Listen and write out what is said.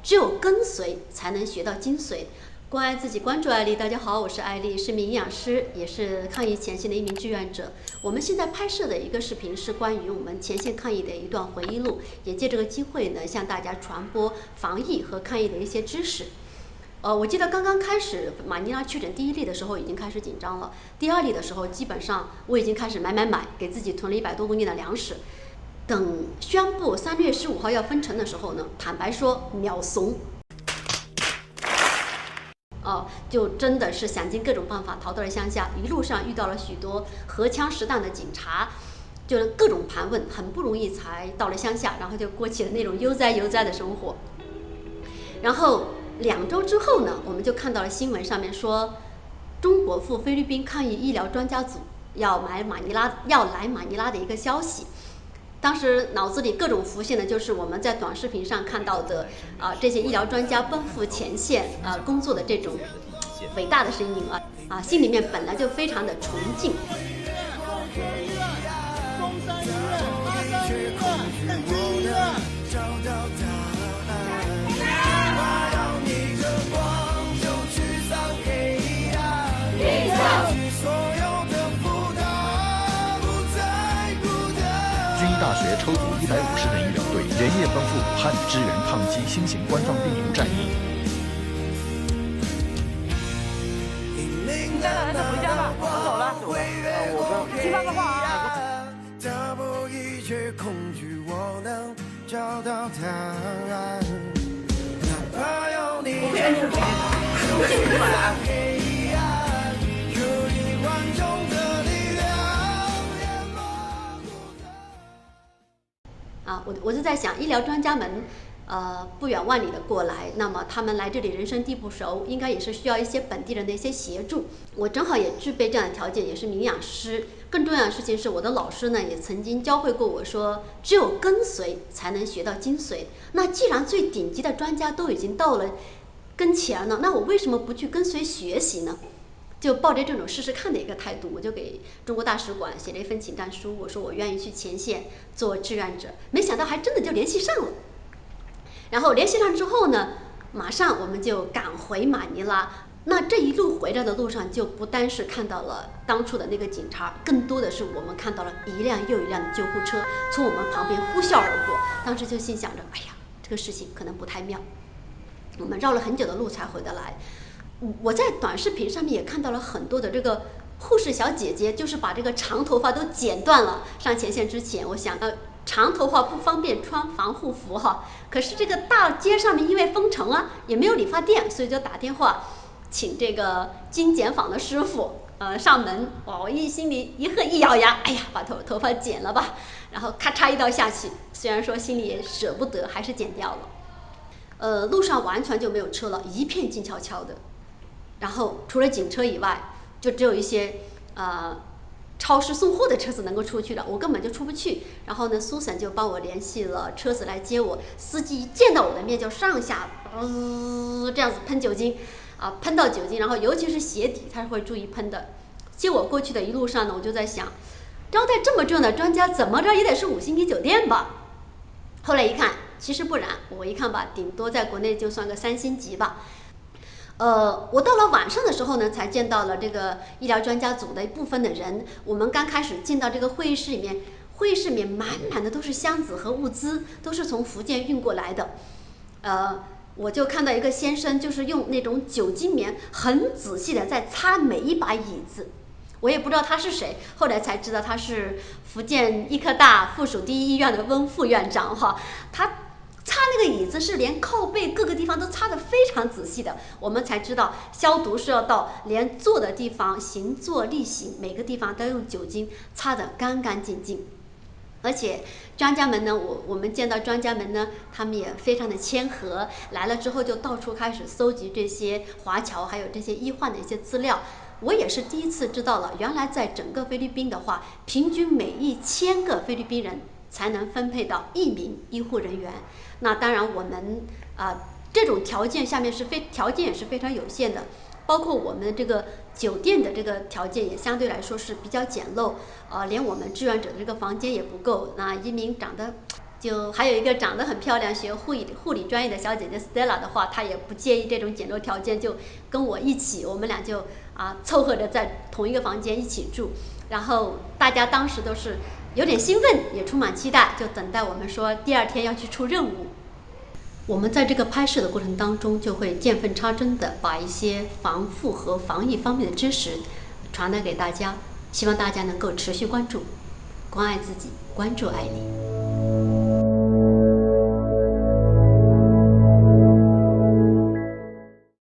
只有跟随才能学到精髓。关爱自己，关注爱丽。大家好，我是艾丽，是名营养师，也是抗疫前线的一名志愿者。我们现在拍摄的一个视频是关于我们前线抗疫的一段回忆录，也借这个机会呢，向大家传播防疫和抗疫的一些知识。我记得刚刚开始马尼拉确诊第一例的时候已经开始紧张了，第二例的时候基本上我已经开始买，给自己囤了100多公斤的粮食。等宣布3月15号要封城的时候呢，坦白说秒怂。就真的是想尽各种办法逃到了乡下，一路上遇到了许多荷枪实弹的警察，就各种盘问，很不容易才到了乡下，然后就过起了那种悠哉的生活。然后2周之后呢，我们就看到了新闻上面说，中国赴菲律宾抗疫医疗专家组要来马尼拉的一个消息。当时脑子里各种浮现的就是我们在短视频上看到的这些医疗专家奔赴前线工作的这种伟大的身影心里面本来就非常的崇敬。大学抽组150人医疗队连夜奔赴武汉支援抗击新型冠状病毒战役。回家吧，我走了。我去发个话啊。打破一切恐惧，我能找到答案。哪怕有你我就在想，医疗专家们，不远万里的过来，那么他们来这里人生地不熟，应该也是需要一些本地人的一些协助。我正好也具备这样的条件，也是名营养师。更重要的事情是，我的老师呢也曾经教会过我说，只有跟随才能学到精髓。那既然最顶级的专家都已经到了跟前了，那我为什么不去跟随学习呢？就抱着这种试试看的一个态度，我就给中国大使馆写了一份请战书，我说我愿意去前线做志愿者。没想到还真的就联系上了。然后联系上之后呢，马上我们就赶回马尼拉。那这一路回来的路上，就不单是看到了当初的那个警察，更多的是我们看到了一辆又一辆的救护车从我们旁边呼啸而过。当时就心想着，哎呀，这个事情可能不太妙。我们绕了很久的路才回得来。我在短视频上面也看到了很多的这个护士小姐姐，就是把这个长头发都剪断了。上前线之前，我想长头发不方便穿防护服哈，可是这个大街上面因为封城也没有理发店，所以就打电话请这个精剪坊的师傅上门。我心里一恨，一咬牙，哎呀，把头发剪了吧，然后咔嚓一刀下去，虽然说心里也舍不得，还是剪掉了。路上完全就没有车了，一片静悄悄的。然后除了警车以外，就只有一些超市送货的车子能够出去了，我根本就出不去。然后呢，苏婶就帮我联系了车子来接我。司机一见到我的面就上下这样子喷酒精喷到酒精，然后尤其是鞋底他是会注意喷的。接我过去的一路上呢，我就在想，招待这么重要的专家，怎么着也得是5星级酒店吧。后来一看，其实不然，我一看吧，顶多在国内就算个3星级吧。我到了晚上的时候呢，才见到了这个医疗专家组的一部分的人。我们刚开始进到这个会议室里面，会议室里面满满的都是箱子和物资，都是从福建运过来的。我就看到一个先生，就是用那种酒精棉很仔细的在擦每一把椅子。我也不知道他是谁，后来才知道他是福建医科大附属第一医院的温副院长他擦那个椅子是连靠背各个地方都擦得非常仔细的，我们才知道消毒是要到连坐的地方、行坐立行每个地方都用酒精擦得干干净净。而且专家们呢，我们见到专家们呢，他们也非常的谦和，来了之后就到处开始搜集这些华侨还有这些医患的一些资料。我也是第一次知道了，原来在整个菲律宾的话，平均每1000个菲律宾人才能分配到1名医护人员。那当然我们这种条件下面条件也是非常有限的，包括我们这个酒店的这个条件也相对来说是比较简陋，连我们志愿者的这个房间也不够。那一名长得就还有一个长得很漂亮、学护理专业的小姐姐 Stella 的话，她也不介意这种简陋条件，就跟我一起，我们俩就凑合着在同一个房间一起住。然后大家当时都是有点兴奋，也充满期待，就等待我们说第二天要去出任务。我们在这个拍摄的过程当中，就会见缝插针的把一些防护和防疫方面的知识传达给大家，希望大家能够持续关注，关爱自己，关注爱你。